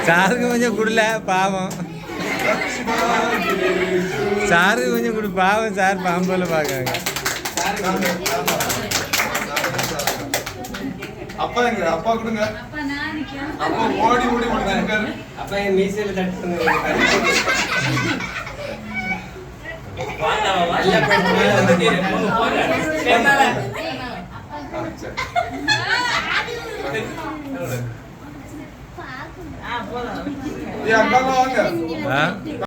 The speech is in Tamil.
சாருக்கு கொஞ்சம் கொடுல பாவம். சாருக்கு கொஞ்சம் கொடு பாவம். சார் பாம்போல பாக்காங்க. அப்பா எங்க அப்பா கொடுங்க. அப்பா ஓடி ஓடி வந்துருக்காரு. அப்பா என் மீசையில தட்டுங்க. வாடா நல்ல வந்து போங்க. சேந்தால. போலாம். ஏ அக்கா வாங்க.